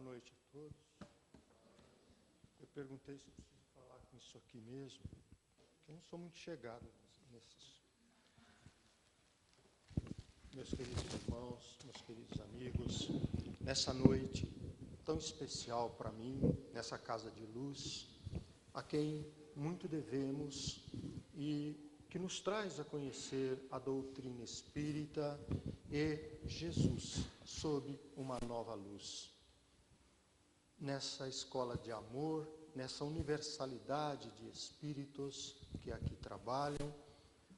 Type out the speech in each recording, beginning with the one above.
Boa noite a todos. Eu perguntei se eu preciso falar com isso aqui mesmo, porque eu não sou muito chegado nesses. Meus queridos irmãos, meus queridos amigos, nessa noite tão especial para mim, nessa casa de luz, a quem muito devemos e que nos traz a conhecer a doutrina espírita e Jesus sob uma nova luz. Nessa escola de amor, nessa universalidade de espíritos que aqui trabalham,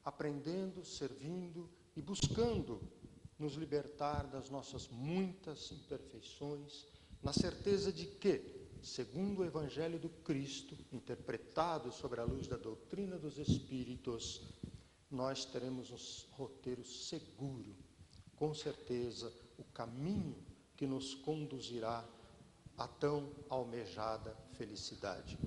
aprendendo, servindo e buscando nos libertar das nossas muitas imperfeições, na certeza de que, segundo o Evangelho do Cristo, interpretado sobre a luz da doutrina dos Espíritos, nós teremos um roteiro seguro, com certeza, o caminho que nos conduzirá a tão almejada felicidade.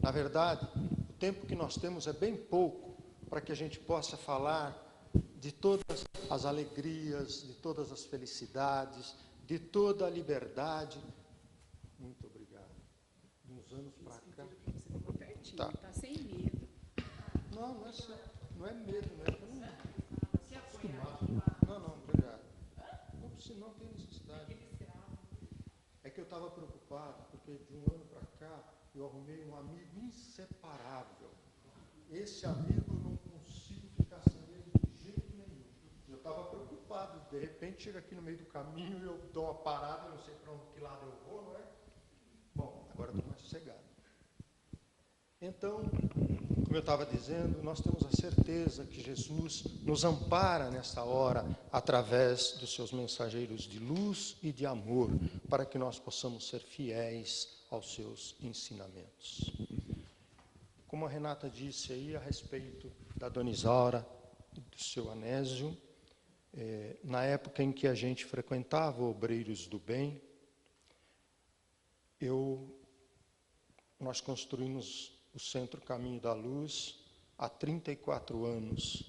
Na verdade, o tempo que nós temos é bem pouco para que a gente possa falar de todas as alegrias, de todas as felicidades, de toda a liberdade. Muito obrigado. De uns anos para cá. Você ficou pertinho, Tá. tá sem medo. Não é medo, né? Eu não acostumado. Não, obrigado. Não, senão tem necessidade. É que eu estava preocupado, porque de um ano para cá eu arrumei um amigo inseparável. Esse amigo eu não consigo ficar sem ele de jeito nenhum. Eu estava preocupado, de repente chega aqui no meio do caminho e eu dou uma parada, não sei para que lado eu vou, não é? Bom, agora estou mais sossegado. Então, como eu estava dizendo, nós temos a certeza que Jesus nos ampara nesta hora através dos seus mensageiros de luz e de amor, para que nós possamos ser fiéis aos seus ensinamentos. Como a Renata disse aí a respeito da Dona Isaura e do seu Anésio, na época em que a gente frequentava Obreiros do Bem, nós construímos o Centro Caminho da Luz há 34 anos.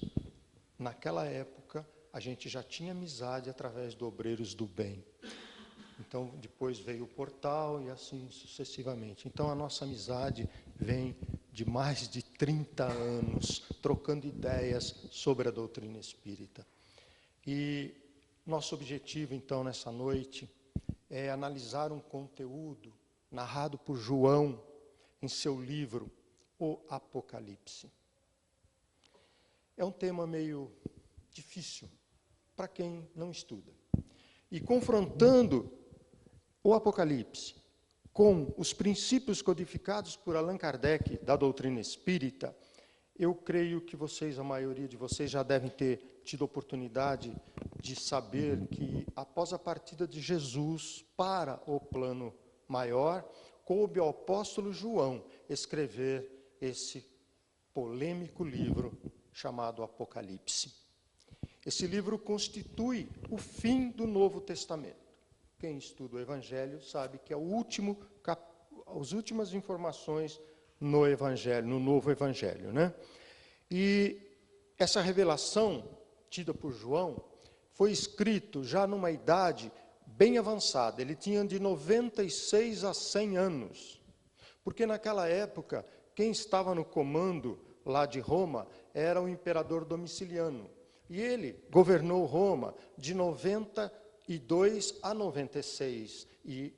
Naquela época, a gente já tinha amizade através do Obreiros do Bem. Então, depois veio o portal e assim sucessivamente. Então, a nossa amizade vem de mais de 30 anos, trocando ideias sobre a doutrina espírita. E nosso objetivo, então, nessa noite, é analisar um conteúdo narrado por João, em seu livro, O Apocalipse. É um tema meio difícil para quem não estuda. E confrontando o Apocalipse com os princípios codificados por Allan Kardec da doutrina espírita, eu creio que vocês, a maioria de vocês, já devem ter tido oportunidade de saber que, após a partida de Jesus para o plano maior, coube ao apóstolo João escrever esse polêmico livro chamado Apocalipse. Esse livro constitui o fim do Novo Testamento. Quem estuda o Evangelho sabe que é as últimas informações no Evangelho, no Novo Evangelho, né? E essa revelação tida por João foi escrito já numa idade bem avançada. Ele tinha de 96 a 100 anos, porque naquela época, quem estava no comando lá de Roma era o imperador Domiciliano, e ele governou Roma de 92 a 96, e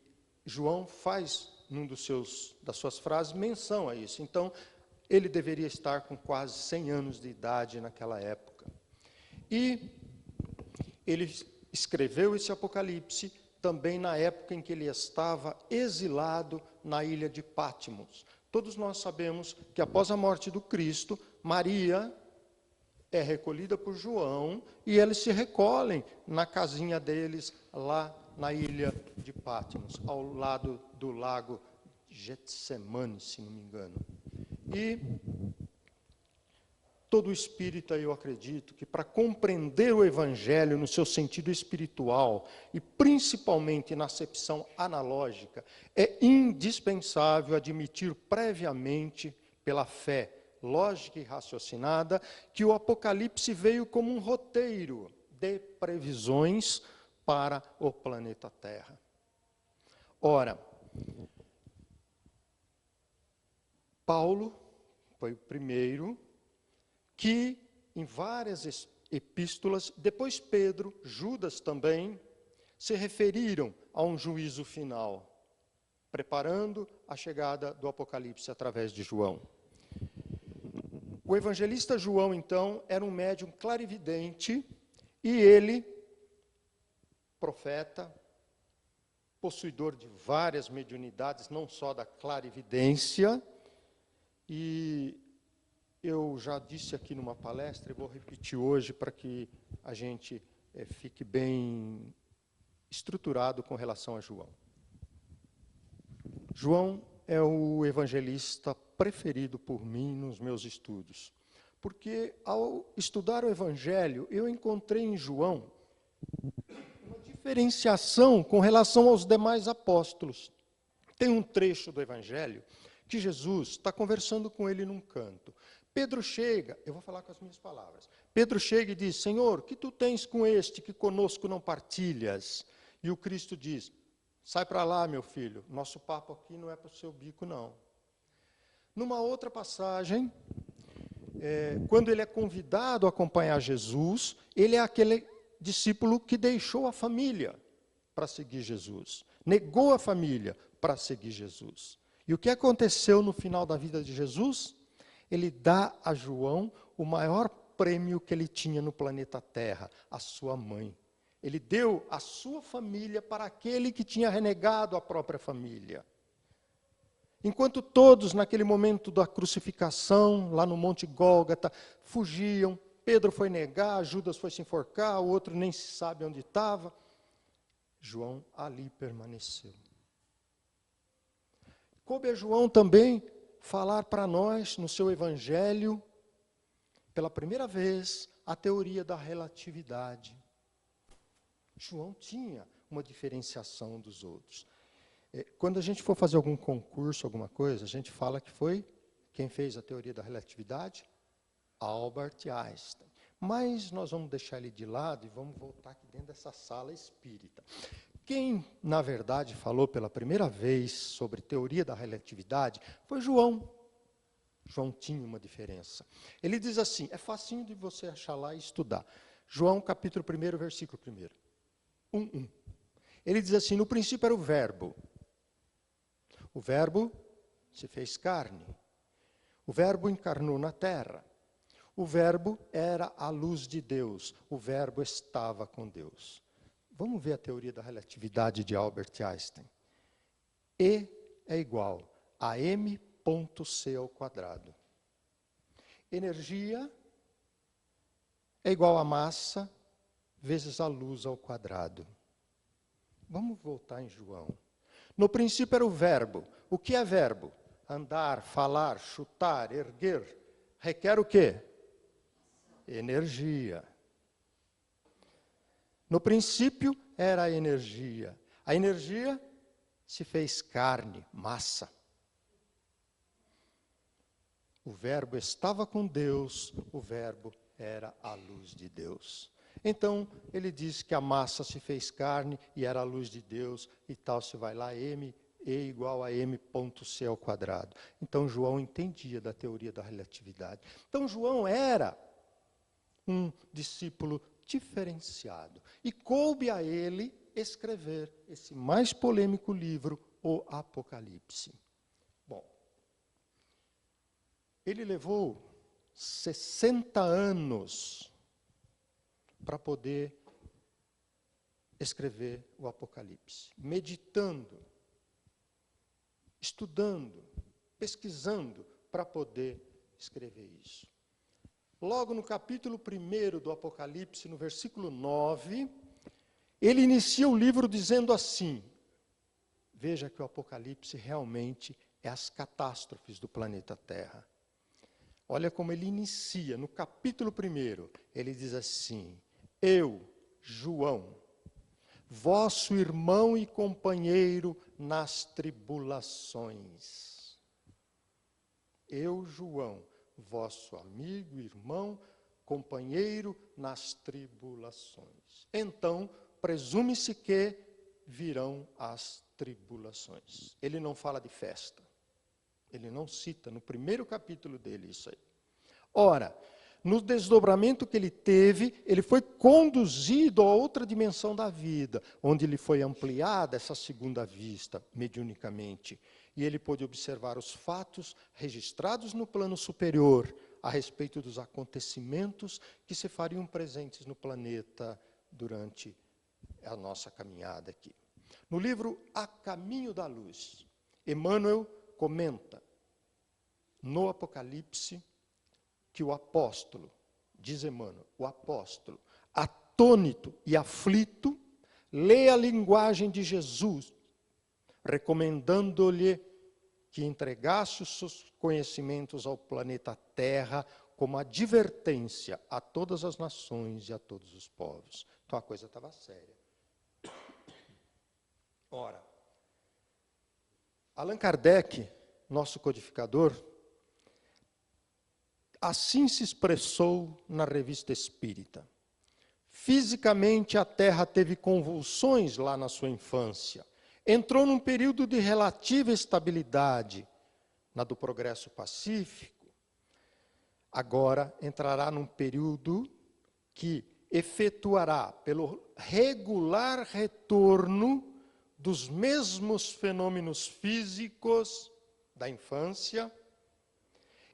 João faz, das suas frases, menção a isso. Então, ele deveria estar com quase 100 anos de idade naquela época. E ele escreveu esse Apocalipse também na época em que ele estava exilado na ilha de Patmos. Todos nós sabemos que após a morte do Cristo, Maria é recolhida por João e eles se recolhem na casinha deles lá na ilha de Patmos, ao lado do lago Getsemane, se não me engano. E todo espírita, eu acredito, que para compreender o Evangelho no seu sentido espiritual, e principalmente na acepção analógica, é indispensável admitir previamente, pela fé lógica e raciocinada, que o Apocalipse veio como um roteiro de previsões para o planeta Terra. Ora, Paulo foi o primeiro que, em várias epístolas, depois Pedro, Judas também, se referiram a um juízo final, preparando a chegada do Apocalipse através de João. O evangelista João, então, era um médium clarividente e ele, profeta, possuidor de várias mediunidades, não só da clarividência, e eu já disse aqui numa palestra, e vou repetir hoje para que a gente fique bem estruturado com relação a João. João é o evangelista preferido por mim nos meus estudos, porque ao estudar o Evangelho, eu encontrei em João uma diferenciação com relação aos demais apóstolos. Tem um trecho do Evangelho que Jesus está conversando com ele num canto. Pedro chega, eu vou falar com as minhas palavras. Pedro chega e diz: Senhor, que tu tens com este que conosco não partilhas? E o Cristo diz: sai para lá, meu filho, nosso papo aqui não é para o seu bico, não. Numa outra passagem, quando ele é convidado a acompanhar Jesus, ele é aquele discípulo que deixou a família para seguir Jesus, negou a família para seguir Jesus. E o que aconteceu no final da vida de Jesus? Ele dá a João o maior prêmio que ele tinha no planeta Terra, a sua mãe. Ele deu a sua família para aquele que tinha renegado a própria família. Enquanto todos, naquele momento da crucificação, lá no Monte Gólgota, fugiam, Pedro foi negar, Judas foi se enforcar, o outro nem se sabe onde estava, João ali permaneceu. Coube a João também falar para nós, no seu evangelho, pela primeira vez, a teoria da relatividade. João tinha uma diferenciação dos outros. Quando a gente for fazer algum concurso, alguma coisa, a gente fala que foi quem fez a teoria da relatividade? Albert Einstein. Mas nós vamos deixar ele de lado e vamos voltar aqui dentro dessa sala espírita. Quem, na verdade, falou pela primeira vez sobre teoria da relatividade foi João. João tinha uma diferença. Ele diz assim, é facinho de você achar lá e estudar. João, capítulo 1, versículo 1. 1. Ele diz assim, no princípio era o verbo. O verbo se fez carne. O verbo encarnou na terra. O verbo era a luz de Deus. O verbo estava com Deus. Vamos ver a teoria da relatividade de Albert Einstein. E é igual a m.c ao quadrado. Energia é igual a massa vezes a luz ao quadrado. Vamos voltar em João. No princípio era o verbo. O que é verbo? Andar, falar, chutar, erguer. Requer o quê? Energia. No princípio era a energia. A energia se fez carne, massa. O verbo estava com Deus, o verbo era a luz de Deus. Então, ele diz que a massa se fez carne e era a luz de Deus, e tal, se vai lá, E igual a m.c ao quadrado. Então, João entendia da teoria da relatividade. Então, João era um discípulo diferenciado. E coube a ele escrever esse mais polêmico livro, o Apocalipse. Bom, ele levou 60 anos para poder escrever o Apocalipse, meditando, estudando, pesquisando para poder escrever isso. Logo no capítulo 1 do Apocalipse, no versículo 9, ele inicia o livro dizendo assim, veja que o Apocalipse realmente é as catástrofes do planeta Terra. Olha como ele inicia, no capítulo 1, ele diz assim, eu, João, vosso irmão e companheiro nas tribulações. Eu, João, vosso amigo, irmão, companheiro nas tribulações. Então, presume-se que virão as tribulações. tribulações. Ele não fala de festa. Ele não cita no primeiro capítulo dele isso aí. Ora, no desdobramento que ele teve, ele foi conduzido a outra dimensão da vida, onde lhe foi ampliada essa segunda vista, mediunicamente. E ele pôde observar os fatos registrados no plano superior, a respeito dos acontecimentos que se fariam presentes no planeta durante a nossa caminhada aqui. No livro A Caminho da Luz, Emmanuel comenta no Apocalipse que o apóstolo, diz Emmanuel, o apóstolo, atônito e aflito, lê a linguagem de Jesus, recomendando-lhe que entregasse os seus conhecimentos ao planeta Terra como advertência a todas as nações e a todos os povos. Então a coisa estava séria. Ora, Allan Kardec, nosso codificador, assim se expressou na Revista Espírita. Fisicamente, a Terra teve convulsões lá na sua infância. Entrou num período de relativa estabilidade, na do progresso pacífico. Agora entrará num período que efetuará, pelo regular retorno dos mesmos fenômenos físicos da infância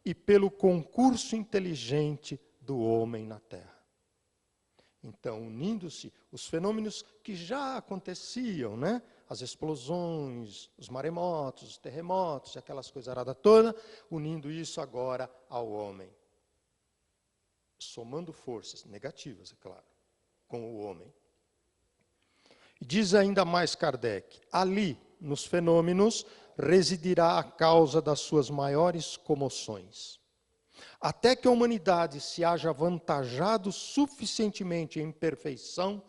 e pelo concurso inteligente do homem na Terra. Então, unindo-se os fenômenos que já aconteciam, né? As explosões, os maremotos, os terremotos, aquelas coisaradas todas, unindo isso agora ao homem. Somando forças negativas, é claro, com o homem. E diz ainda mais Kardec, ali, nos fenômenos, residirá a causa das suas maiores comoções. Até que a humanidade se haja avantajado suficientemente em perfeição,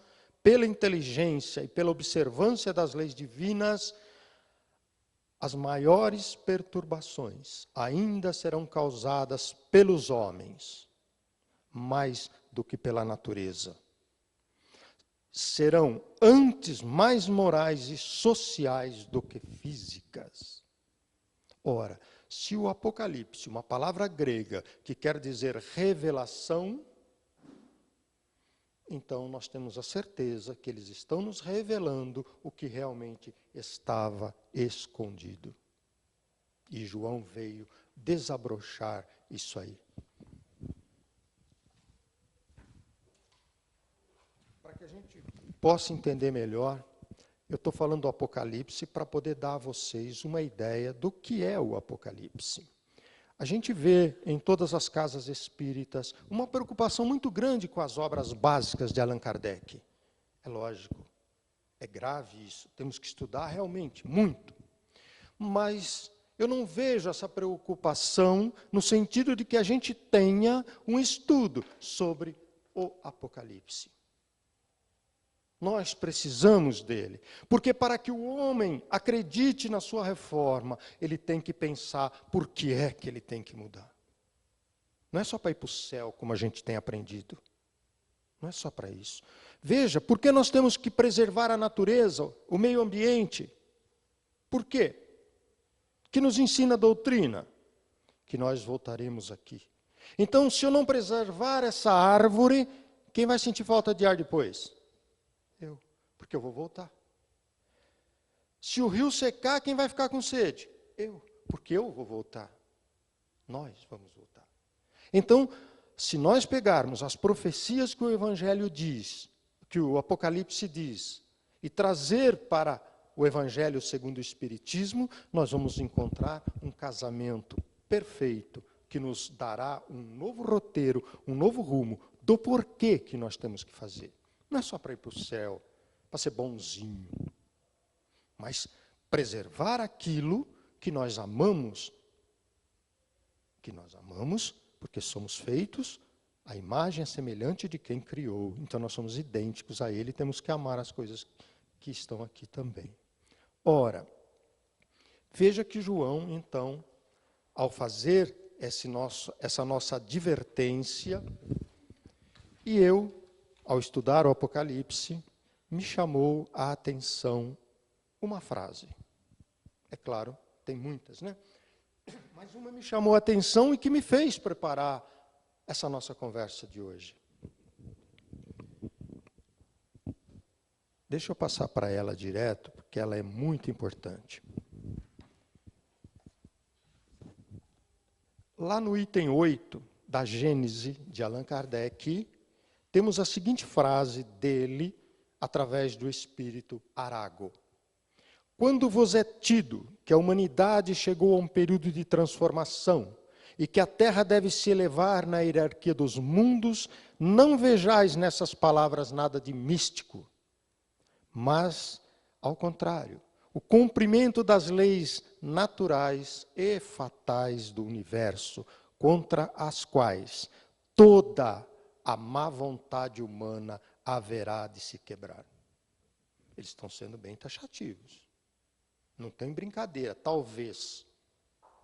pela inteligência e pela observância das leis divinas, as maiores perturbações ainda serão causadas pelos homens, mais do que pela natureza. Serão antes mais morais e sociais do que físicas. Ora, se o Apocalipse, uma palavra grega que quer dizer revelação, então nós temos a certeza que eles estão nos revelando o que realmente estava escondido. E João veio desabrochar isso aí. Para que a gente possa entender melhor, eu estou falando do Apocalipse para poder dar a vocês uma ideia do que é o Apocalipse. A gente vê em todas as casas espíritas uma preocupação muito grande com as obras básicas de Allan Kardec. É lógico, é grave isso, temos que estudar realmente, muito. Mas eu não vejo essa preocupação no sentido de que a gente tenha um estudo sobre o Apocalipse. Nós precisamos dele, porque para que o homem acredite na sua reforma, ele tem que pensar por que é que ele tem que mudar. Não é só para ir para o céu, como a gente tem aprendido. Não é só para isso. Veja, por que nós temos que preservar a natureza, o meio ambiente? Por quê? Que nos ensina a doutrina? Que nós voltaremos aqui. Então, se eu não preservar essa árvore, quem vai sentir falta de ar depois? Eu, porque eu vou voltar. Se o rio secar, quem vai ficar com sede? Eu, porque eu vou voltar. Nós vamos voltar. Então, se nós pegarmos as profecias que o Evangelho diz, que o Apocalipse diz, e trazer para o Evangelho segundo o Espiritismo, nós vamos encontrar um casamento perfeito, que nos dará um novo roteiro, um novo rumo, do porquê que nós temos que fazer. Não é só para ir para o céu, para ser bonzinho, mas preservar aquilo que nós amamos porque somos feitos à imagem e semelhante de quem criou. Então nós somos idênticos a Ele e temos que amar as coisas que estão aqui também. Ora, veja que João, então, ao fazer essa nossa advertência, e eu, ao estudar o Apocalipse, me chamou a atenção uma frase. É claro, tem muitas, né? Mas uma me chamou a atenção e que me fez preparar essa nossa conversa de hoje. Deixa eu passar para ela direto, porque ela é muito importante. Lá no item 8 da Gênese de Allan Kardec, temos a seguinte frase dele, através do espírito Arago. Quando vos é tido que a humanidade chegou a um período de transformação e que a Terra deve se elevar na hierarquia dos mundos, não vejais nessas palavras nada de místico, mas, ao contrário, o cumprimento das leis naturais e fatais do universo, contra as quais toda a má vontade humana haverá de se quebrar. Eles estão sendo bem taxativos. Não tem brincadeira, talvez.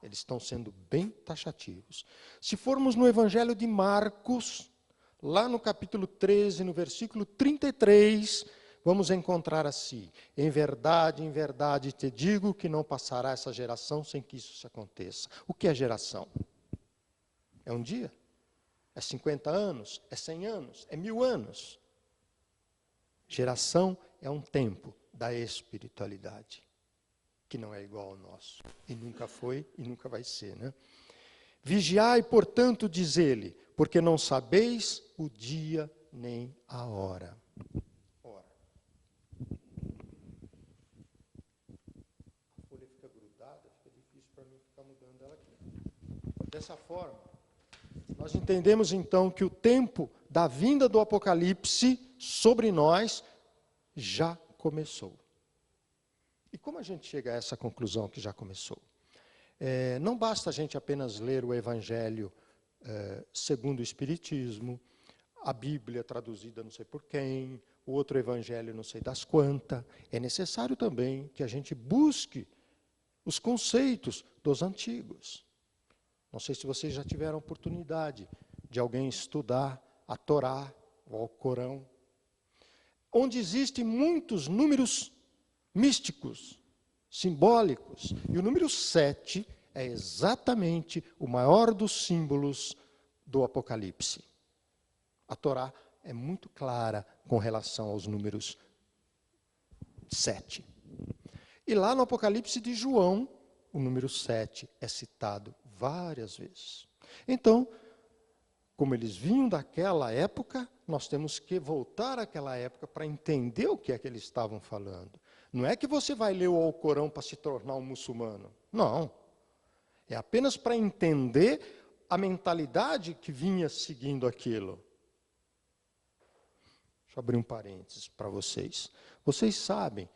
Eles estão sendo bem taxativos. Se formos no Evangelho de Marcos, lá no capítulo 13, no versículo 33, vamos encontrar assim: em verdade te digo que não passará essa geração sem que isso se aconteça. O que é geração? É um dia? É 50 anos? É 100 anos? É 1000 anos? Geração é um tempo da espiritualidade, que não é igual ao nosso. E nunca foi e nunca vai ser, né? Vigiai, portanto, diz ele, porque não sabeis o dia nem a hora. Ora. A folha fica grudada, fica difícil para mim ficar mudando ela aqui. Dessa forma, nós entendemos então que o tempo da vinda do Apocalipse sobre nós já começou. E como a gente chega a essa conclusão que já começou? Não basta a gente apenas ler o Evangelho segundo o Espiritismo, a Bíblia traduzida não sei por quem, o outro Evangelho não sei das quantas. É necessário também que a gente busque os conceitos dos antigos. Não sei se vocês já tiveram oportunidade de alguém estudar a Torá ou o Corão, onde existem muitos números místicos, simbólicos. E o número 7 é exatamente o maior dos símbolos do Apocalipse. A Torá é muito clara com relação aos números 7. E lá no Apocalipse de João, o número 7 é citado várias vezes. Então, como eles vinham daquela época, nós temos que voltar àquela época para entender o que é que eles estavam falando. Não é que você vai ler o Alcorão para se tornar um muçulmano. Não. É apenas para entender a mentalidade que vinha seguindo aquilo. Deixa eu abrir um parênteses para vocês. Vocês sabem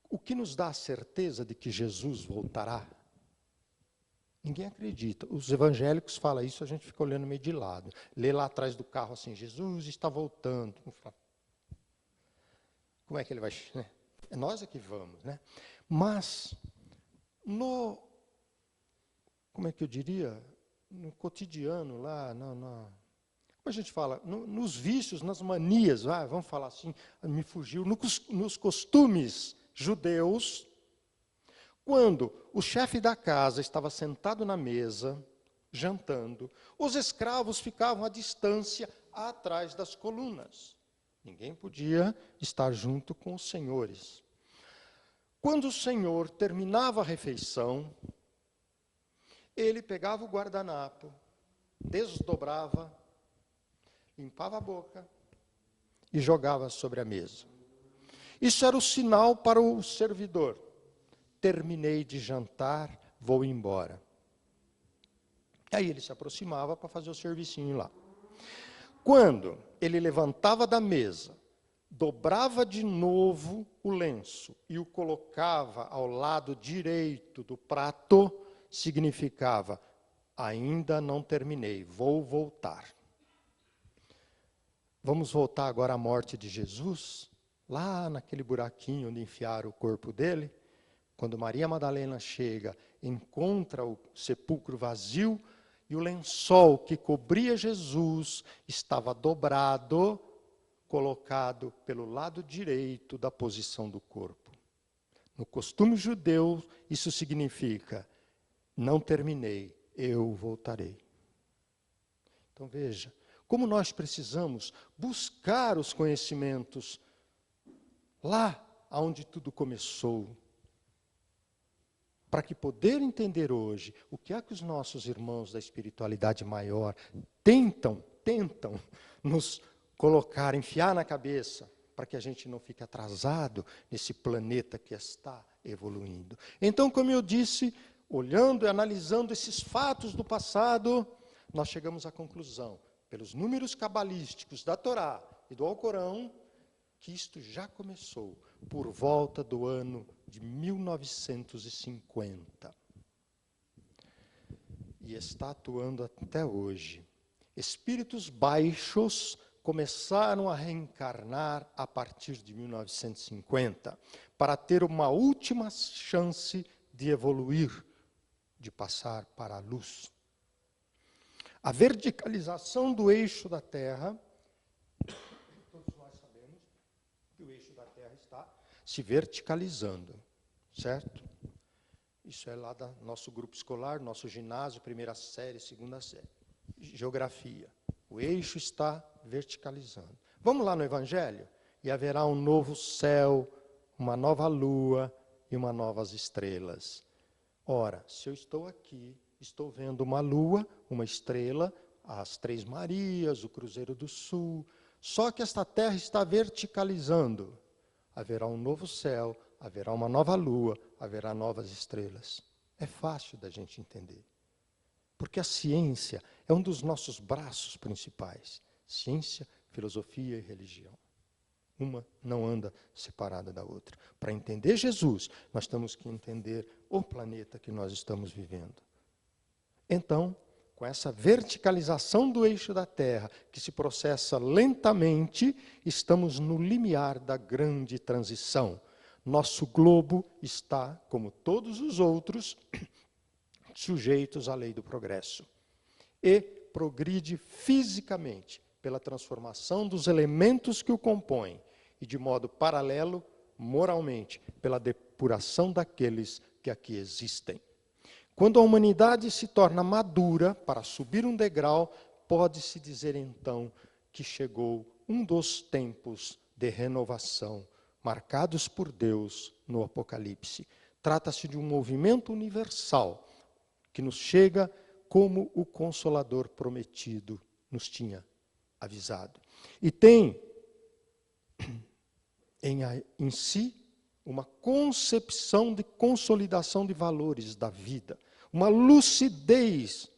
o que nos dá a certeza de que Jesus voltará? Ninguém acredita. Os evangélicos falam isso, a gente fica olhando meio de lado. Lê lá atrás do carro assim, Jesus está voltando. Como é que ele vai... Né? É nós é que vamos, né? Mas, como é que eu diria? No cotidiano lá, como a gente fala? Nos vícios, nas manias, vamos falar assim, me fugiu, nos costumes judeus, quando o chefe da casa estava sentado na mesa, jantando, os escravos ficavam à distância, atrás das colunas. Ninguém podia estar junto com os senhores. Quando o senhor terminava a refeição, ele pegava o guardanapo, desdobrava, limpava a boca e jogava sobre a mesa. Isso era o sinal para o servidor. Terminei de jantar, vou embora. Aí ele se aproximava para fazer o servicinho lá. Quando ele levantava da mesa, dobrava de novo o lenço e o colocava ao lado direito do prato, significava, ainda não terminei, vou voltar. Vamos voltar agora à morte de Jesus, lá naquele buraquinho onde enfiaram o corpo dele. Quando Maria Madalena chega, encontra o sepulcro vazio e o lençol que cobria Jesus estava dobrado, colocado pelo lado direito da posição do corpo. No costume judeu, isso significa, não terminei, eu voltarei. Então veja, como nós precisamos buscar os conhecimentos lá onde tudo começou, para que poder entender hoje o que é que os nossos irmãos da espiritualidade maior tentam nos colocar, enfiar na cabeça, para que a gente não fique atrasado nesse planeta que está evoluindo. Então, como eu disse, olhando e analisando esses fatos do passado, nós chegamos à conclusão, pelos números cabalísticos da Torá e do Alcorão, que isto já começou por volta do ano de 1950. E está atuando até hoje. Espíritos baixos começaram a reencarnar a partir de 1950, para ter uma última chance de evoluir, de passar para a luz. A verticalização do eixo da Terra, todos nós sabemos que o eixo da Terra está se verticalizando, certo? Isso é lá do nosso grupo escolar, nosso ginásio, primeira série, segunda série. Geografia. O eixo está verticalizando. Vamos lá no Evangelho? E haverá um novo céu, uma nova lua e uma novas estrelas. Ora, se eu estou aqui, estou vendo uma lua, uma estrela, as Três Marias, o Cruzeiro do Sul. Só que esta terra está verticalizando. Haverá um novo céu, haverá uma nova lua, haverá novas estrelas. É fácil da gente entender. Porque a ciência é um dos nossos braços principais. Ciência, filosofia e religião. Uma não anda separada da outra. Para entender Jesus, nós temos que entender o planeta que nós estamos vivendo. Então, com essa verticalização do eixo da Terra, que se processa lentamente, estamos no limiar da grande transição. Nosso globo está, como todos os outros, sujeitos à lei do progresso. E progride fisicamente pela transformação dos elementos que o compõem e, de modo paralelo, moralmente, pela depuração daqueles que aqui existem. Quando a humanidade se torna madura para subir um degrau, pode-se dizer então que chegou um dos tempos de renovação marcados por Deus no Apocalipse. Trata-se de um movimento universal que nos chega como o Consolador prometido nos tinha avisado. E tem em si uma concepção de consolidação de valores da vida, uma lucidez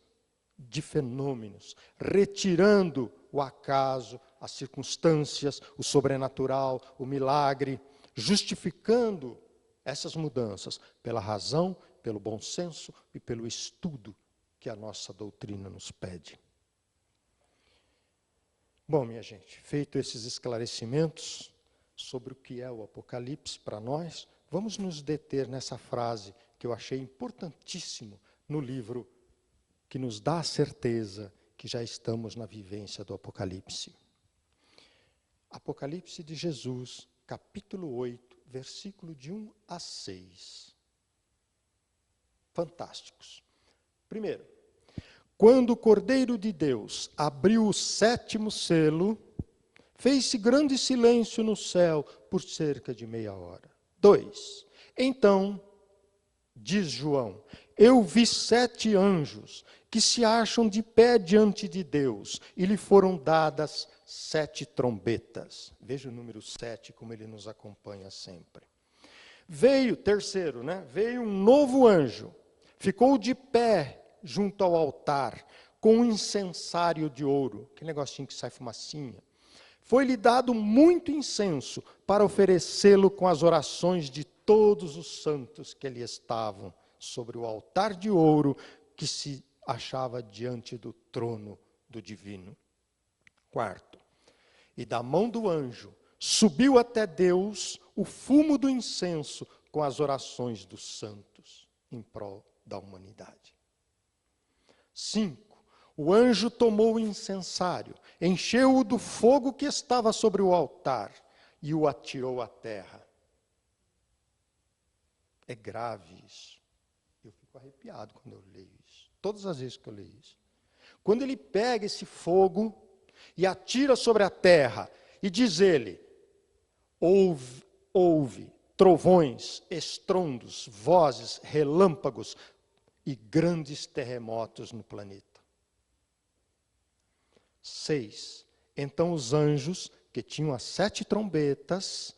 de fenômenos, retirando o acaso, as circunstâncias, o sobrenatural, o milagre, justificando essas mudanças pela razão, pelo bom senso e pelo estudo que a nossa doutrina nos pede. Bom, minha gente, feito esses esclarecimentos sobre o que é o Apocalipse para nós, vamos nos deter nessa frase que eu achei importantíssimo no livro que nos dá a certeza que já estamos na vivência do Apocalipse. Apocalipse de Jesus, capítulo 8, versículo de 1 a 6. Fantásticos. Primeiro, quando o Cordeiro de Deus abriu o 7º selo, fez-se grande silêncio no céu por cerca de meia hora. 2. Então, diz João, eu vi 7 anjos que se acham de pé diante de Deus e lhe foram dadas 7 trombetas. Veja o número 7 como ele nos acompanha sempre. Terceiro, veio um novo anjo, ficou de pé junto ao altar, com um incensário de ouro, aquele negocinho que sai fumacinha. Foi-lhe dado muito incenso para oferecê-lo com as orações de todos os santos que ali estavam, sobre o altar de ouro que se achava diante do trono do divino. 4. E da mão do anjo subiu até Deus o fumo do incenso com as orações dos santos em prol da humanidade. 5. O anjo tomou o incensário, encheu-o do fogo que estava sobre o altar e o atirou à terra. É grave isso. Eu fico arrepiado quando eu leio isso. Todas as vezes que eu leio isso. Quando ele pega esse fogo e atira sobre a terra, e diz ele, houve trovões, estrondos, vozes, relâmpagos e grandes terremotos no planeta. 6. Então os anjos, que tinham as 7 trombetas,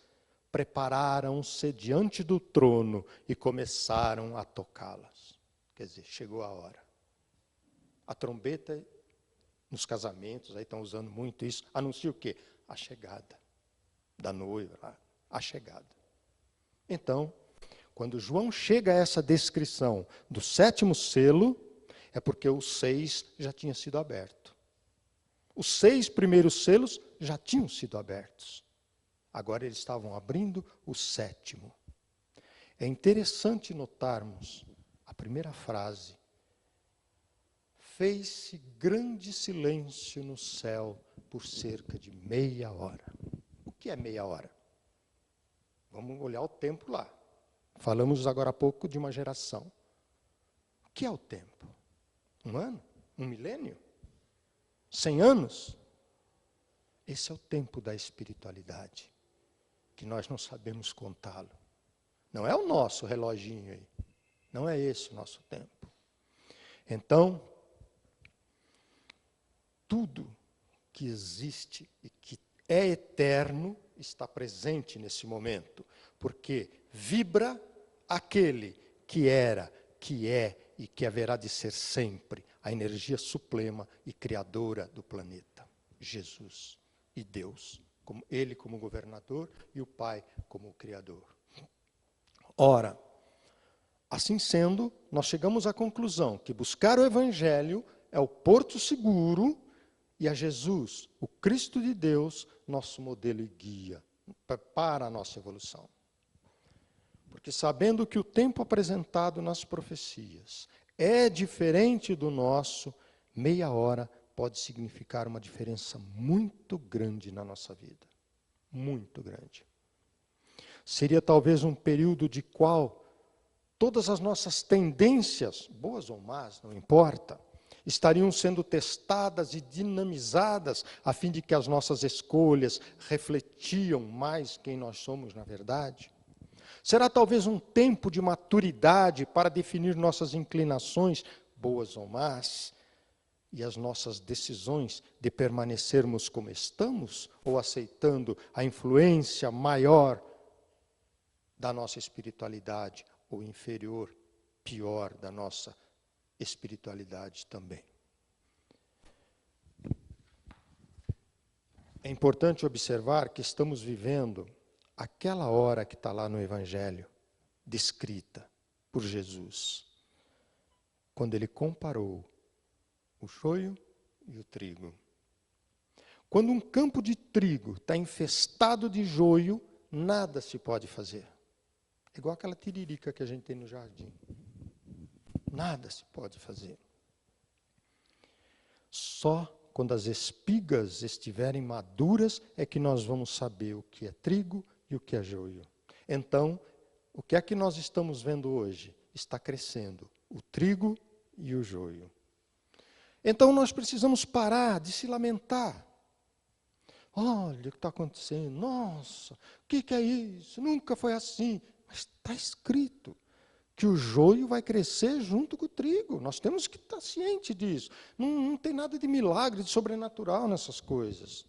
prepararam-se diante do trono e começaram a tocá-las. Quer dizer, chegou a hora. A trombeta, nos casamentos, aí estão usando muito isso, anuncia o quê? A chegada da noiva, a chegada. Então, quando João chega a essa descrição do 7º selo, é porque o 6 já tinha sido aberto. Os 6 primeiros selos já tinham sido abertos. Agora eles estavam abrindo o 7º. É interessante notarmos a primeira frase. Fez-se grande silêncio no céu por cerca de meia hora. O que é meia hora? Vamos olhar o tempo lá. Falamos agora há pouco de uma geração. O que é o tempo? 1 ano? 1 milênio? 100 anos? Esse é o tempo da espiritualidade, que nós não sabemos contá-lo. Não é o nosso reloginho aí. Não é esse o nosso tempo. Então, tudo que existe e que é eterno está presente nesse momento, porque vibra aquele que era, que é e que haverá de ser sempre a energia suprema e criadora do planeta, Jesus e Deus, ele como governador e o Pai como o criador. Ora, assim sendo, nós chegamos à conclusão que buscar o Evangelho é o porto seguro e a Jesus, o Cristo de Deus, nosso modelo e guia para a nossa evolução. Porque sabendo que o tempo apresentado nas profecias é diferente do nosso, meia hora pode significar uma diferença muito grande na nossa vida. Muito grande. Seria talvez um período de qual todas as nossas tendências, boas ou más, não importa, estariam sendo testadas e dinamizadas a fim de que as nossas escolhas refletiam mais quem nós somos na verdade. Será talvez um tempo de maturidade para definir nossas inclinações, boas ou más, e as nossas decisões de permanecermos como estamos ou aceitando a influência maior da nossa espiritualidade ou inferior, pior, da nossa espiritualidade também. É importante observar que estamos vivendo aquela hora que está lá no Evangelho, descrita por Jesus, quando ele comparou o joio e o trigo. Quando um campo de trigo está infestado de joio, nada se pode fazer. É igual aquela tiririca que a gente tem no jardim. Nada se pode fazer. Só quando as espigas estiverem maduras é que nós vamos saber o que é trigo e o que é joio. Então, o que é que nós estamos vendo hoje? Está crescendo o trigo e o joio. Então, nós precisamos parar de se lamentar. Olha o que está acontecendo. Nossa, o que é isso? Nunca foi assim. Mas está escrito que o joio vai crescer junto com o trigo. Nós temos que estar cientes disso. Não tem nada de milagre, de sobrenatural nessas coisas.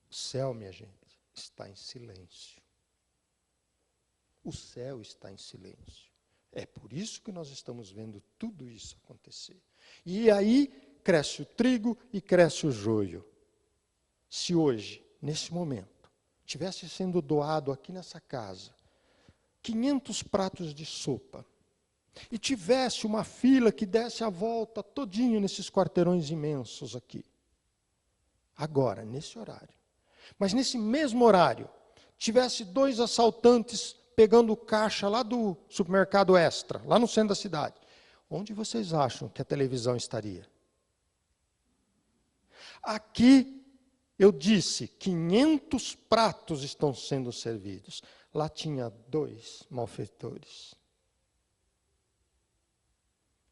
O céu, minha gente, está em silêncio. O céu está em silêncio. É por isso que nós estamos vendo tudo isso acontecer. E aí cresce o trigo e cresce o joio. Se hoje, nesse momento, tivesse sendo doado aqui nessa casa 500 pratos de sopa e tivesse uma fila que desse a volta todinho nesses quarteirões imensos aqui, agora, nesse horário, mas nesse mesmo horário, tivesse 2 assaltantes pegando caixa lá do supermercado Extra, lá no centro da cidade, onde vocês acham que a televisão estaria? Aqui Eu disse, 500 pratos estão sendo servidos. Lá tinha 2 malfeitores.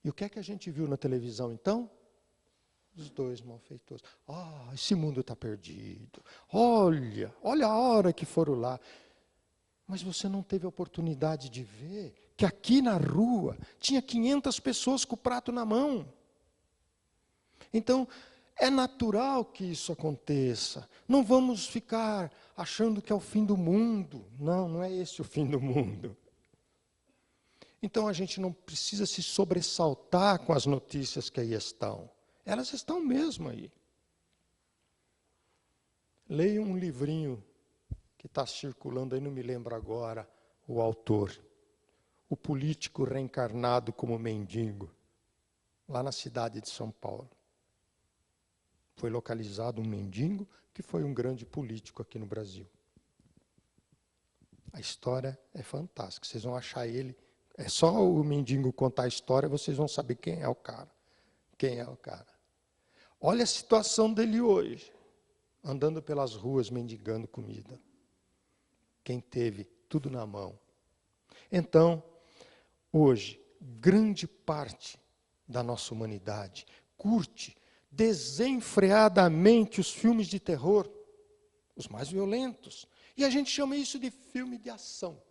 E o que é que a gente viu na televisão, então? Os 2 malfeitores. Ah, esse mundo está perdido. Olha a hora que foram lá. Mas você não teve a oportunidade de ver que aqui na rua tinha 500 pessoas com o prato na mão. Então, é natural que isso aconteça. Não vamos ficar achando que é o fim do mundo. Não, não é esse o fim do mundo. Então, a gente não precisa se sobressaltar com as notícias que aí estão. Elas estão mesmo aí. Leia um livrinho que está circulando aí, não me lembro agora o autor. O político reencarnado como mendigo, lá na cidade de São Paulo. Foi localizado um mendigo que foi um grande político aqui no Brasil. A história é fantástica, vocês vão achar ele. É só o mendigo contar a história, vocês vão saber quem é o cara. Quem é o cara. Olha a situação dele hoje, andando pelas ruas mendigando comida. Quem teve tudo na mão. Então, hoje, grande parte da nossa humanidade curte desenfreadamente os filmes de terror, os mais violentos. E a gente chama isso de filme de ação.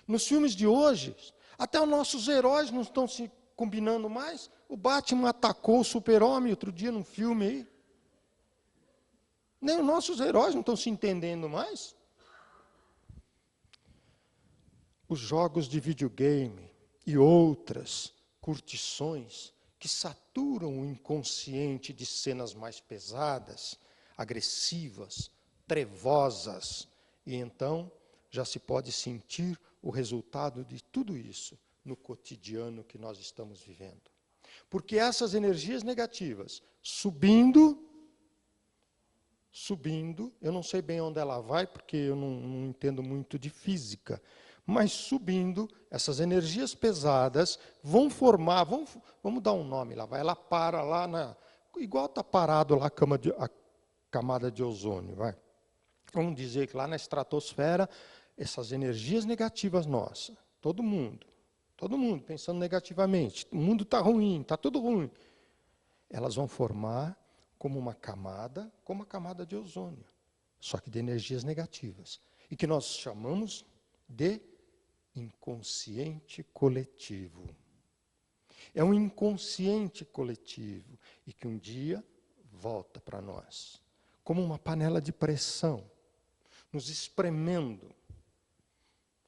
Nos filmes de hoje, até os nossos heróis não estão se combinando mais. O Batman atacou o Super-Homem outro dia num filme aí. Nem os nossos heróis não estão se entendendo mais. Os jogos de videogame e outras curtições que saturam o inconsciente de cenas mais pesadas, agressivas, trevosas. E então já se pode sentir o resultado de tudo isso no cotidiano que nós estamos vivendo. Porque essas energias negativas, subindo, eu não sei bem onde ela vai, porque eu não entendo muito de física, mas subindo, essas energias pesadas vão formar, vamos dar um nome lá, ela para lá, igual está parado lá a camada de ozônio, vai. Vamos dizer que lá na estratosfera, essas energias negativas nossas, todo mundo pensando negativamente, o mundo está ruim, está tudo ruim, elas vão formar como uma camada de ozônio, só que de energias negativas, e que nós chamamos de inconsciente coletivo. É um inconsciente coletivo, e que um dia volta para nós, como uma panela de pressão, nos espremendo,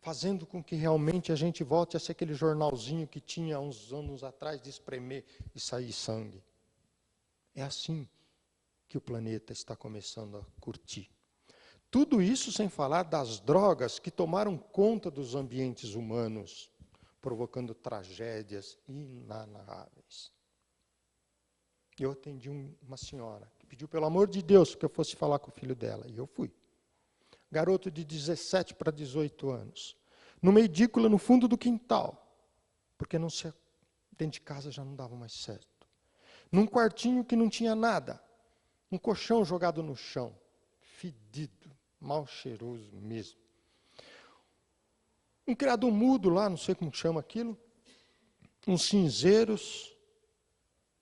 fazendo com que realmente a gente volte a ser aquele jornalzinho que tinha uns anos atrás de espremer e sair sangue. É assim que o planeta está começando a curtir. Tudo isso sem falar das drogas que tomaram conta dos ambientes humanos, provocando tragédias inenarráveis. Eu atendi uma senhora que pediu, pelo amor de Deus, que eu fosse falar com o filho dela, e eu fui. Garoto de 17 para 18 anos, numa edícula no fundo do quintal, porque dentro de casa já não dava mais certo. Num quartinho que não tinha nada, um colchão jogado no chão, fedido, mal cheiroso mesmo. Um criado mudo lá, não sei como chama aquilo, uns cinzeiros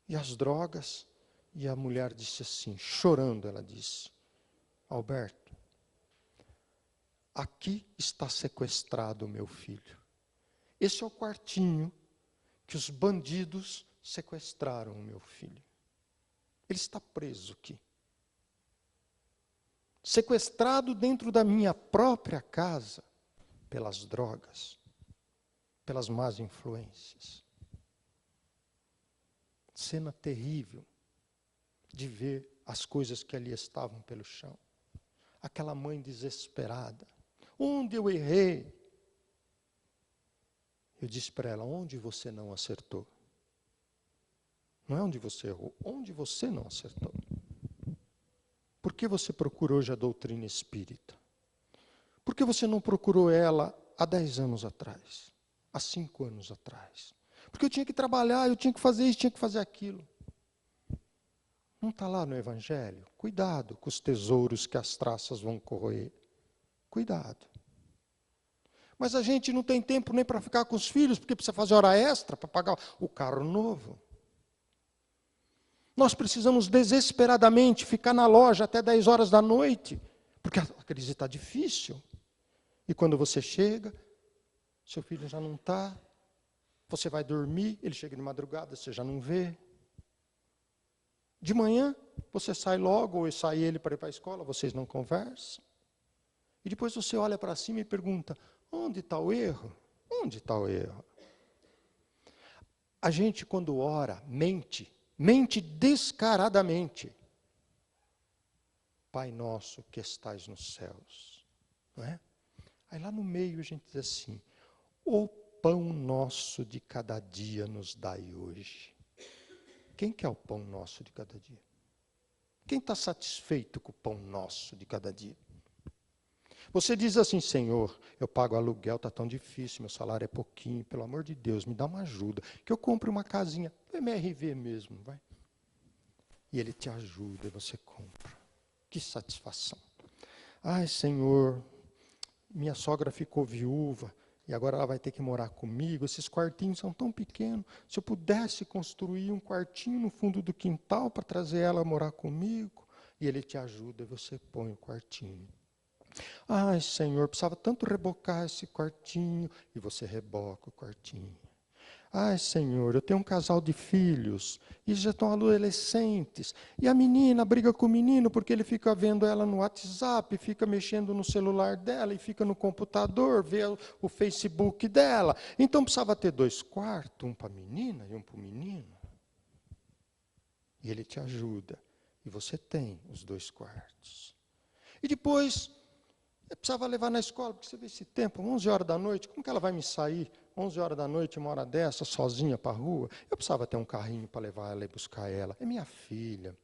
e as drogas. E a mulher disse assim, chorando, ela disse, Alberto, aqui está sequestrado o meu filho. Esse é o quartinho que os bandidos sequestraram o meu filho. Ele está preso aqui. Sequestrado dentro da minha própria casa, pelas drogas, pelas más influências. Cena terrível de ver as coisas que ali estavam pelo chão. Aquela mãe desesperada. Onde eu errei? Eu disse para ela, onde você não acertou? Não é onde você errou, onde você não acertou. Por que você procurou hoje a doutrina espírita? Por que você não procurou ela há 10 anos atrás? Há 5 anos atrás? Porque eu tinha que trabalhar, eu tinha que fazer isso, tinha que fazer aquilo. Não está lá no Evangelho? Cuidado com os tesouros que as traças vão corroer. Cuidado. Mas a gente não tem tempo nem para ficar com os filhos, porque precisa fazer hora extra para pagar o carro novo. Nós precisamos desesperadamente ficar na loja até 10 horas da noite, porque a crise está difícil. E quando você chega, seu filho já não está, você vai dormir, ele chega de madrugada, você já não vê. De manhã, você sai logo, ou sai ele para ir para a escola, vocês não conversam. E depois você olha para cima e pergunta, onde está o erro? Onde está o erro? A gente, quando ora, mente descaradamente. Pai nosso que estais nos céus. Não é? Aí lá no meio a gente diz assim, o pão nosso de cada dia nos dai hoje. Quem quer o pão nosso de cada dia? Quem está satisfeito com o pão nosso de cada dia? Você diz assim, Senhor, eu pago aluguel, está tão difícil, meu salário é pouquinho, pelo amor de Deus, me dá uma ajuda, que eu compre uma casinha, MRV mesmo, vai. E Ele te ajuda e você compra. Que satisfação. Ai, Senhor, minha sogra ficou viúva, e agora ela vai ter que morar comigo, esses quartinhos são tão pequenos, se eu pudesse construir um quartinho no fundo do quintal para trazer ela morar comigo, e Ele te ajuda e você põe o quartinho. Ai, Senhor, precisava tanto rebocar esse quartinho. E você reboca o quartinho. Ai, Senhor, eu tenho um casal de filhos. E já estão adolescentes. E a menina briga com o menino porque ele fica vendo ela no WhatsApp, fica mexendo no celular dela e fica no computador, vê o Facebook dela. Então precisava ter 2 quartos, um para a menina e um para o menino. E ele te ajuda. E você tem os 2 quartos. E depois... eu precisava levar na escola, porque você vê esse tempo, 11 horas da noite, como que ela vai me sair, 11 horas da noite, uma hora dessa, sozinha para a rua? Eu precisava ter um carrinho para levar ela e buscar ela. É minha filha.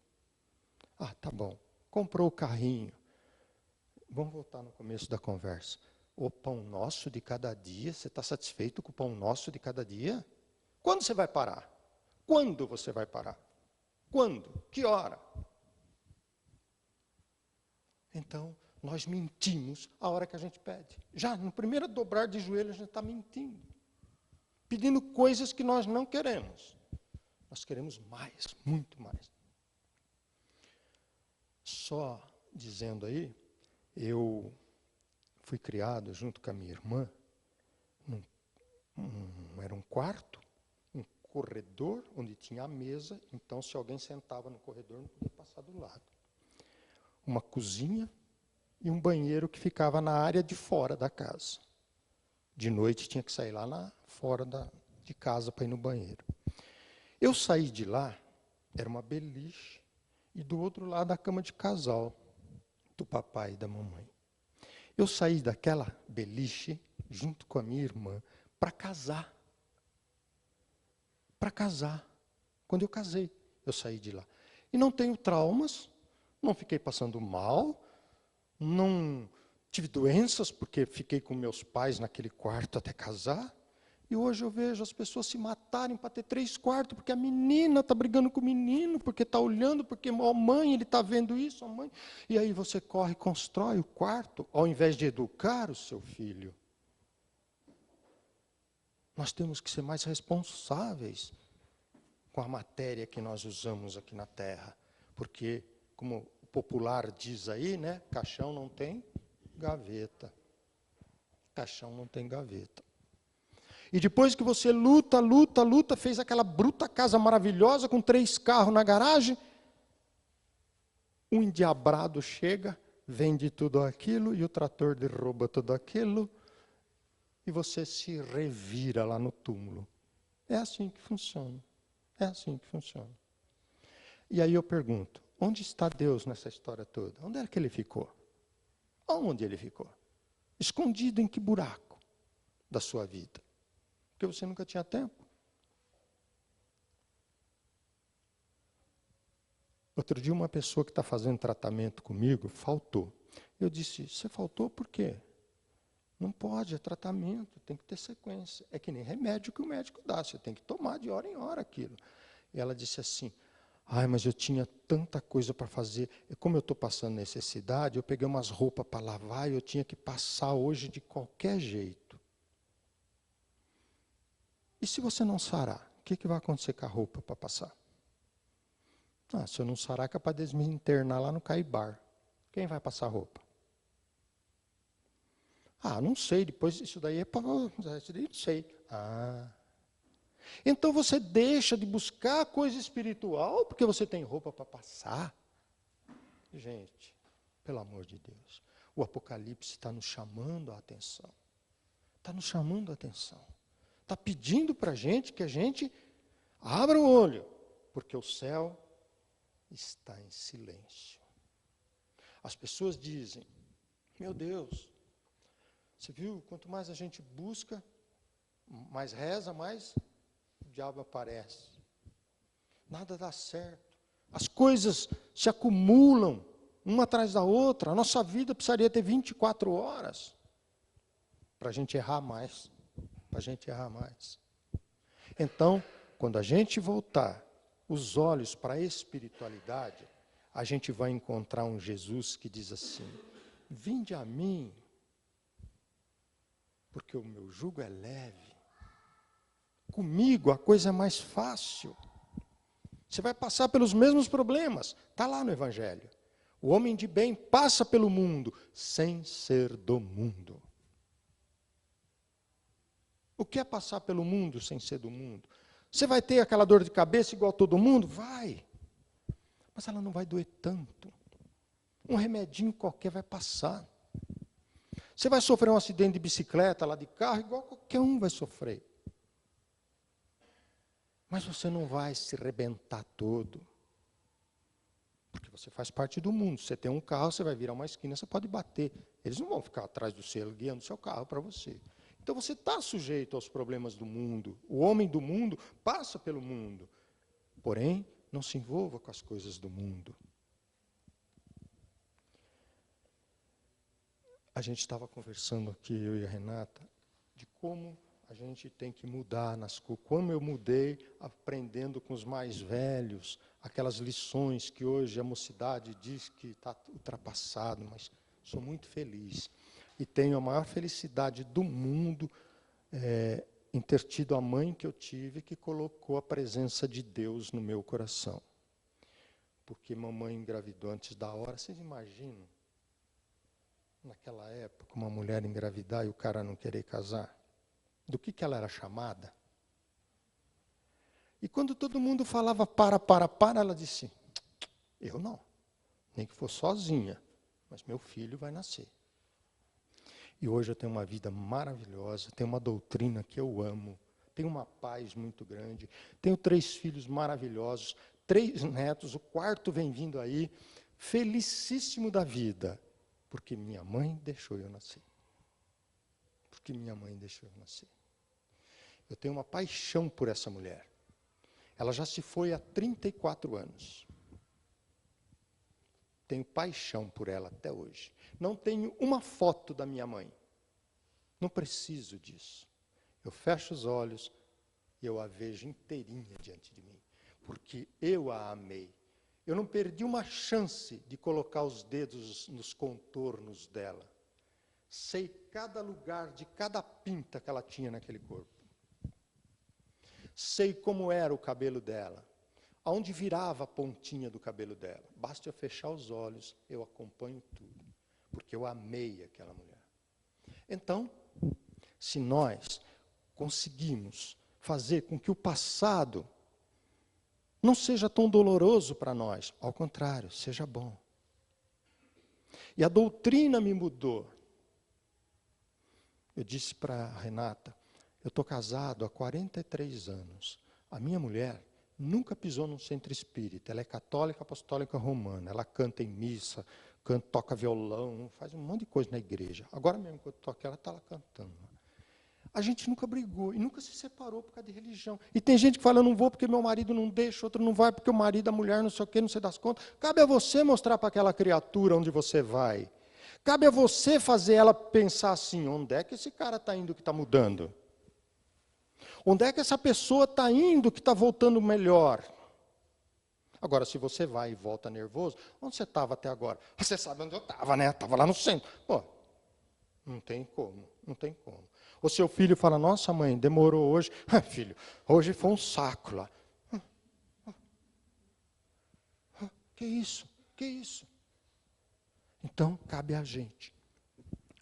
Ah, tá bom. Comprou o carrinho. Vamos voltar no começo da conversa. O pão nosso de cada dia, você está satisfeito com o pão nosso de cada dia? Quando você vai parar? Quando você vai parar? Quando? Que hora? Então... nós mentimos a hora que a gente pede. Já no primeiro dobrar de joelhos, a gente está mentindo. Pedindo coisas que nós não queremos. Nós queremos mais, muito mais. Só dizendo aí, eu fui criado junto com a minha irmã, era um quarto, um corredor, onde tinha a mesa, então se alguém sentava no corredor, não podia passar do lado. Uma cozinha, e um banheiro que ficava na área de fora da casa. De noite tinha que sair lá fora de casa para ir no banheiro. Eu saí de lá, era uma beliche, e do outro lado a cama de casal, do papai e da mamãe. Eu saí daquela beliche, junto com a minha irmã, para casar. Para casar. Quando eu casei, eu saí de lá. E não tenho traumas, não fiquei passando mal, não tive doenças, porque fiquei com meus pais naquele quarto até casar. E hoje eu vejo as pessoas se matarem para ter 3 quartos, porque a menina está brigando com o menino, porque está olhando, porque a mãe, ele está vendo isso, a mãe. E aí você corre e constrói o quarto, ao invés de educar o seu filho. Nós temos que ser mais responsáveis com a matéria que nós usamos aqui na Terra. Porque, como o popular diz aí, né? Caixão não tem gaveta. Caixão não tem gaveta. E depois que você luta, fez aquela bruta casa maravilhosa com 3 carros na garagem, um endiabrado chega, vende tudo aquilo, e o trator derruba tudo aquilo, e você se revira lá no túmulo. É assim que funciona. É assim que funciona. E aí eu pergunto, onde está Deus nessa história toda? Onde é que ele ficou? Onde ele ficou? Escondido em que buraco da sua vida? Porque você nunca tinha tempo. Outro dia uma pessoa que está fazendo tratamento comigo faltou. Eu disse, você faltou por quê? Não pode, é tratamento, tem que ter sequência. É que nem remédio que o médico dá, você tem que tomar de hora em hora aquilo. E ela disse assim, Ai, mas eu tinha tanta coisa para fazer. E como eu estou passando necessidade, eu peguei umas roupas para lavar e eu tinha que passar hoje de qualquer jeito. E se você não sarar, o que vai acontecer com a roupa para passar? Se eu não sarar, é capaz de me internar lá no Caibar. Quem vai passar roupa? Não sei, depois isso daí é para... Isso daí não sei. Então você deixa de buscar coisa espiritual porque você tem roupa para passar. Gente, pelo amor de Deus, o Apocalipse está nos chamando a atenção. Está nos chamando a atenção. Está pedindo para a gente que a gente abra o olho, porque o céu está em silêncio. As pessoas dizem, meu Deus, você viu, quanto mais a gente busca, mais reza, mais o diabo aparece. Nada dá certo. As coisas se acumulam, uma atrás da outra. A nossa vida precisaria ter 24 horas para a gente errar mais. Para a gente errar mais. Então, quando a gente voltar os olhos para a espiritualidade, a gente vai encontrar um Jesus que diz assim, vinde a mim, porque o meu jugo é leve. Comigo a coisa é mais fácil. Você vai passar pelos mesmos problemas. Está lá no Evangelho. O homem de bem passa pelo mundo sem ser do mundo. O que é passar pelo mundo sem ser do mundo? Você vai ter aquela dor de cabeça igual todo mundo? Vai. Mas ela não vai doer tanto. Um remedinho qualquer vai passar. Você vai sofrer um acidente de bicicleta, lá de carro, igual qualquer um vai sofrer. Mas você não vai se rebentar todo. Porque você faz parte do mundo. Você tem um carro, você vai virar uma esquina, você pode bater. Eles não vão ficar atrás do seu, guiando o seu carro para você. Então você está sujeito aos problemas do mundo. O homem do mundo passa pelo mundo. Porém, não se envolva com as coisas do mundo. A gente estava conversando aqui, eu e a Renata, de como a gente tem que mudar nas coisas. Como eu mudei aprendendo com os mais velhos, aquelas lições que hoje a mocidade diz que está ultrapassado, mas sou muito feliz. E tenho a maior felicidade do mundo em ter tido a mãe que eu tive, que colocou a presença de Deus no meu coração. Porque mamãe engravidou antes da hora. Vocês imaginam? Naquela época, uma mulher engravidar e o cara não querer casar? Do que ela era chamada? E quando todo mundo falava para, ela disse, eu não. Nem que for sozinha, mas meu filho vai nascer. E hoje eu tenho uma vida maravilhosa, tenho uma doutrina que eu amo, tenho uma paz muito grande, tenho 3 filhos maravilhosos, 3 netos, o 4º vem vindo aí, felicíssimo da vida, porque minha mãe deixou eu nascer. Porque minha mãe deixou eu nascer. Eu tenho uma paixão por essa mulher. Ela já se foi há 34 anos. Tenho paixão por ela até hoje. Não tenho uma foto da minha mãe. Não preciso disso. Eu fecho os olhos e eu a vejo inteirinha diante de mim. Porque eu a amei. Eu não perdi uma chance de colocar os dedos nos contornos dela. Sei cada lugar de cada pinta que ela tinha naquele corpo. Sei como era o cabelo dela. Aonde virava a pontinha do cabelo dela. Basta eu fechar os olhos, eu acompanho tudo. Porque eu amei aquela mulher. Então, se nós conseguimos fazer com que o passado não seja tão doloroso para nós, ao contrário, seja bom. E a doutrina me mudou. Eu disse para a Renata, eu estou casado há 43 anos. A minha mulher nunca pisou num centro espírita. Ela é católica, apostólica romana. Ela canta em missa, toca violão, faz um monte de coisa na igreja. Agora mesmo que eu toco, ela está lá cantando. A gente nunca brigou e nunca se separou por causa de religião. E tem gente que fala, eu não vou porque meu marido não deixa, outro não vai porque o marido, a mulher, não sei o quê, não sei das contas. Cabe a você mostrar para aquela criatura onde você vai. Cabe a você fazer ela pensar assim, onde é que esse cara está indo que está mudando? Onde é que essa pessoa está indo que está voltando melhor? Agora, se você vai e volta nervoso, onde você estava até agora? Você sabe onde eu estava, né? Estava lá no centro. Pô, não tem como, não tem como. O seu filho fala, nossa mãe, demorou hoje. Filho, hoje foi um saco lá. Que isso? Que isso? Então, cabe a gente.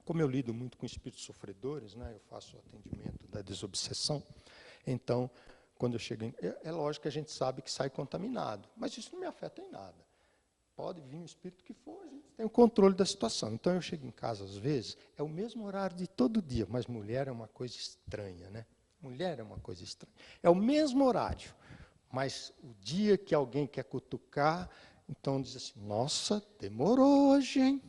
Como eu lido muito com espíritos sofredores, né, eu faço o atendimento da desobsessão, então, quando eu chego é lógico que a gente sabe que sai contaminado, mas isso não me afeta em nada. Pode vir o espírito que for, a gente tem o controle da situação. Então, eu chego em casa, às vezes, é o mesmo horário de todo dia, mas mulher é uma coisa estranha, né? Mulher é uma coisa estranha. É o mesmo horário, mas o dia que alguém quer cutucar, então diz assim, nossa, demorou hoje, hein?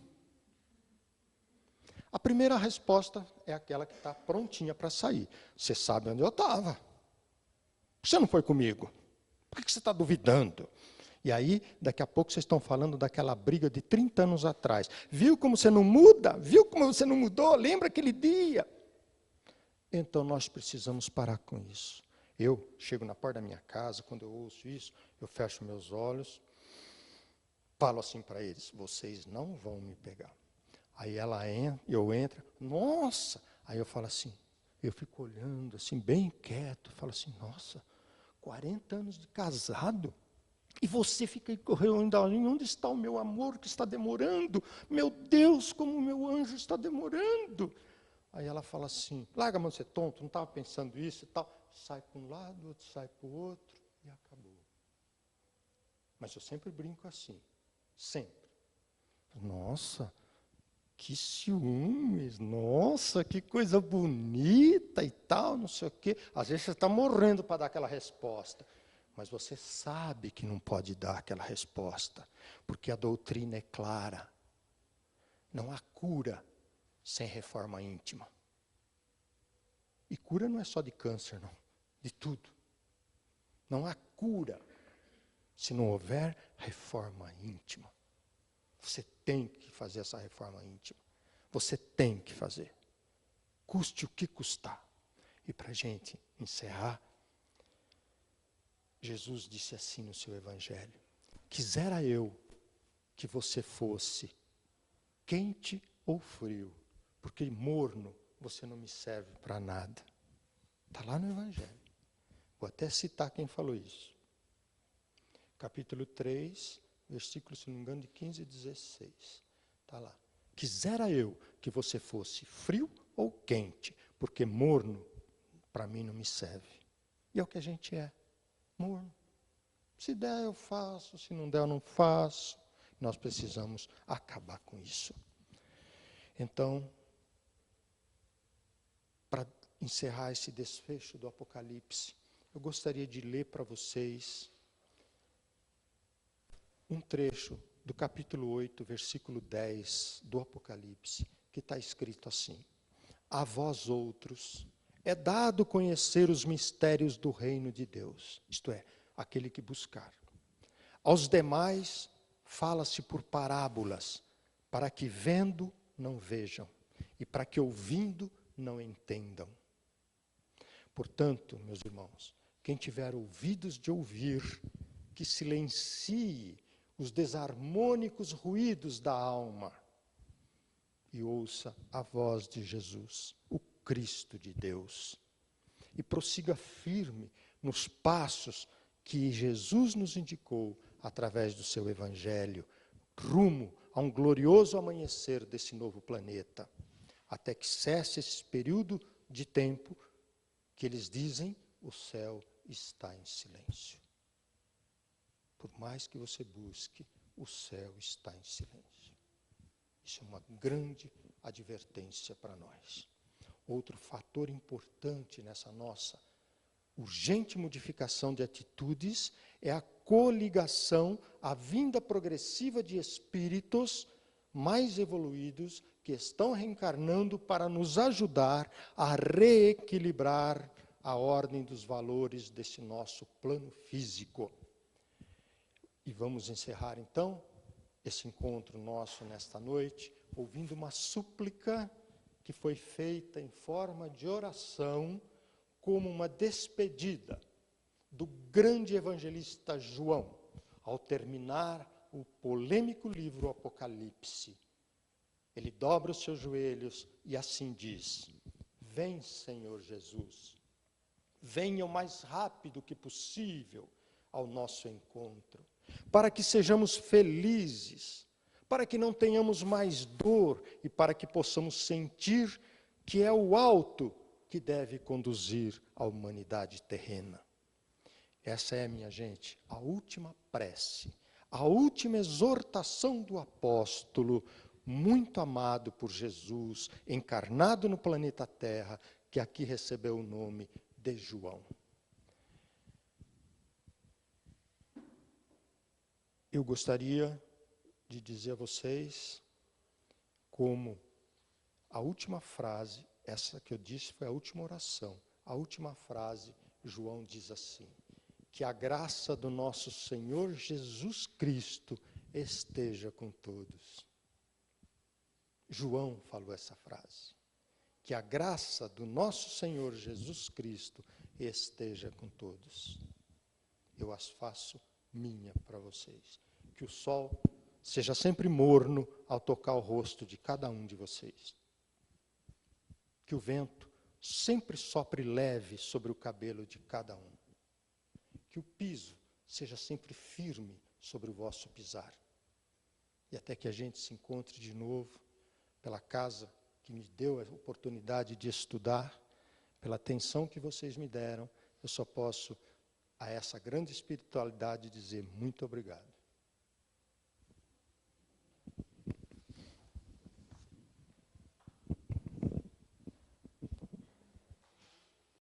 A primeira resposta é aquela que está prontinha para sair. Você sabe onde eu estava. Você não foi comigo. Por que você está duvidando? E aí, daqui a pouco, vocês estão falando daquela briga de 30 anos atrás. Viu como você não muda? Viu como você não mudou? Lembra aquele dia? Então, nós precisamos parar com isso. Eu chego na porta da minha casa, quando eu ouço isso, eu fecho meus olhos, falo assim para eles, vocês não vão me pegar. Aí ela entra, eu entro, nossa! Aí eu falo assim, eu fico olhando assim, bem quieto, falo assim, nossa, 40 anos de casado, e você fica aí correndo, onde está o meu amor que está demorando? Meu Deus, como o meu anjo está demorando! Aí ela fala assim, larga a mão de ser tonto, não estava pensando isso e tal. Sai para um lado, outro sai para o outro, e acabou. Mas eu sempre brinco assim, sempre. Nossa, que ciúmes, nossa, que coisa bonita e tal, não sei o quê. Às vezes você está morrendo para dar aquela resposta, mas você sabe que não pode dar aquela resposta, porque a doutrina é clara. Não há cura sem reforma íntima. E cura não é só de câncer, não, de tudo. Não há cura se não houver reforma íntima. Você tem que fazer essa reforma íntima. Você tem que fazer. Custe o que custar. E para a gente encerrar, Jesus disse assim no seu evangelho, quisera eu que você fosse quente ou frio, porque morno você não me serve para nada. Está lá no evangelho. Vou até citar quem falou isso. Capítulo 3, versículo, se não me engano, de 15 e 16. Está lá. Quisera eu que você fosse frio ou quente, porque morno, para mim, não me serve. E é o que a gente é, morno. Se der, eu faço, se não der, eu não faço. Nós precisamos acabar com isso. Então, para encerrar esse desfecho do Apocalipse, eu gostaria de ler para vocês um trecho do capítulo 8, versículo 10 do Apocalipse, que está escrito assim: a vós outros é dado conhecer os mistérios do reino de Deus, isto é, aquele que buscar. Aos demais fala-se por parábolas, para que vendo não vejam, e para que ouvindo não entendam. Portanto, meus irmãos, quem tiver ouvidos de ouvir, que silencie os desarmônicos ruídos da alma e ouça a voz de Jesus, o Cristo de Deus, e prossiga firme nos passos que Jesus nos indicou através do seu Evangelho, rumo a um glorioso amanhecer desse novo planeta, até que cesse esse período de tempo que eles dizem, o céu está em silêncio. Por mais que você busque, o céu está em silêncio. Isso é uma grande advertência para nós. Outro fator importante nessa nossa urgente modificação de atitudes é a coligação, a vinda progressiva de espíritos mais evoluídos que estão reencarnando para nos ajudar a reequilibrar a ordem dos valores desse nosso plano físico. E vamos encerrar, então, esse encontro nosso nesta noite, ouvindo uma súplica que foi feita em forma de oração, como uma despedida do grande evangelista João, ao terminar o polêmico livro Apocalipse, ele dobra os seus joelhos e assim diz: vem, Senhor Jesus, venha o mais rápido que possível ao nosso encontro, para que sejamos felizes, para que não tenhamos mais dor e para que possamos sentir que é o alto que deve conduzir a humanidade terrena. Essa é, minha gente, a última prece, a última exortação do apóstolo, muito amado por Jesus, encarnado no planeta Terra, que aqui recebeu o nome de João. Eu gostaria de dizer a vocês como a última frase, essa que eu disse foi a última oração, a última frase, João diz assim: que a graça do nosso Senhor Jesus Cristo esteja com todos. João falou essa frase. Que a graça do nosso Senhor Jesus Cristo esteja com todos. Eu as faço minha para vocês. Que o sol seja sempre morno ao tocar o rosto de cada um de vocês. Que o vento sempre sopre leve sobre o cabelo de cada um. Que o piso seja sempre firme sobre o vosso pisar. E até que a gente se encontre de novo pela casa que me deu a oportunidade de estudar, pela atenção que vocês me deram, eu só posso, a essa grande espiritualidade, dizer muito obrigado.